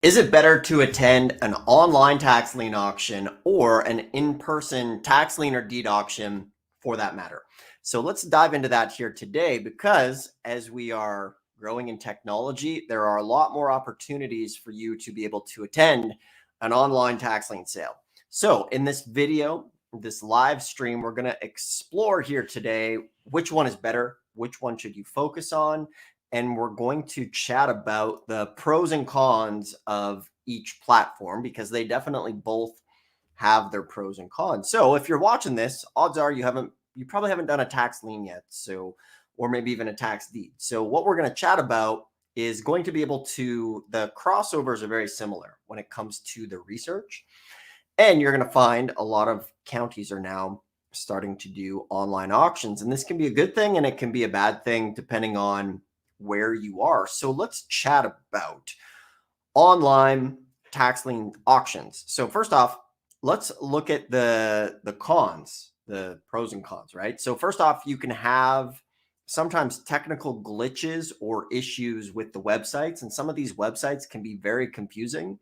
Is it better to attend an online tax lien auction or an in-person tax lien or deed auction for that matter? So let's dive into that here today because as we are growing in technology, there are a lot more opportunities for you to be able to attend an online tax lien sale. So in this video, this live stream, we're going to explore here today which one is better, which one should you focus on, and we're going to chat about the pros and cons of each platform because they definitely both have their pros and cons. So if you're watching this, odds are you probably haven't done a tax lien yet, so or maybe even a tax deed. So what we're going to chat about is going to be able to the crossovers are very similar when it comes to the research. And you're going to find a lot of counties are now starting to do online auctions. And this can be a good thing and it can be a bad thing depending on where you are. So let's chat about online tax lien auctions. So first off, let's look at the cons, the pros and cons, right? So first off, you can have sometimes technical glitches or issues with the websites, and some of these websites can be very confusing.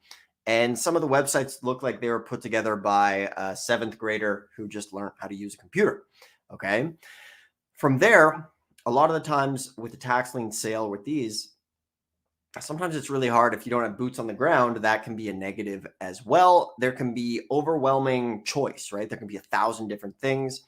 And some of the websites look like they were put together by a seventh grader who just learned how to use a computer. Okay. From there, a lot of the times with the tax lien sale with these, sometimes it's really hard if you don't have boots on the ground. That can be a negative as well. There can be overwhelming choice, right? There can be 1,000 different things.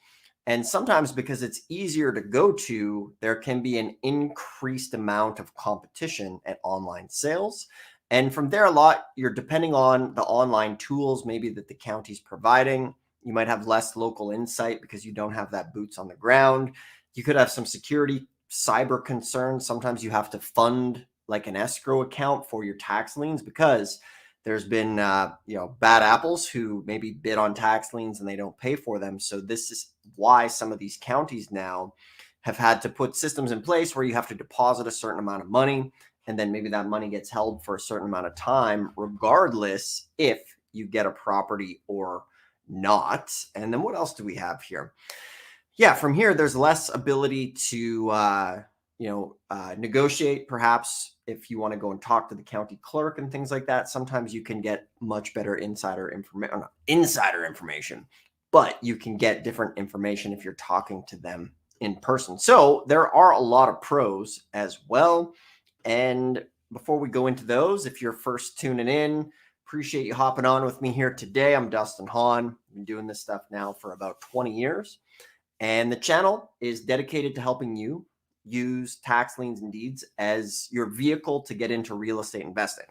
And sometimes because it's easier to go to, there can be an increased amount of competition at online sales. And from there, you're depending on the online tools, maybe that the county's providing. You might have less local insight because you don't have that boots on the ground. You could have some security, cyber concerns. Sometimes you have to fund like an escrow account for your tax liens because there's been bad apples who maybe bid on tax liens and they don't pay for them. So this is why some of these counties now have had to put systems in place where you have to deposit a certain amount of money and then maybe that money gets held for a certain amount of time, regardless if you get a property or not. And then what else do we have here? Yeah, from here, there's less ability to, negotiate. Perhaps if you want to go and talk to the county clerk and things like that, sometimes you can get much better insider information, but you can get different information if you're talking to them in person. So there are a lot of pros as well. And before we go into those, if you're first tuning in, appreciate you hopping on with me here today. I'm Dustin Hahn. I've been doing this stuff now for about 20 years. And the channel is dedicated to helping you use tax liens and deeds as your vehicle to get into real estate investing.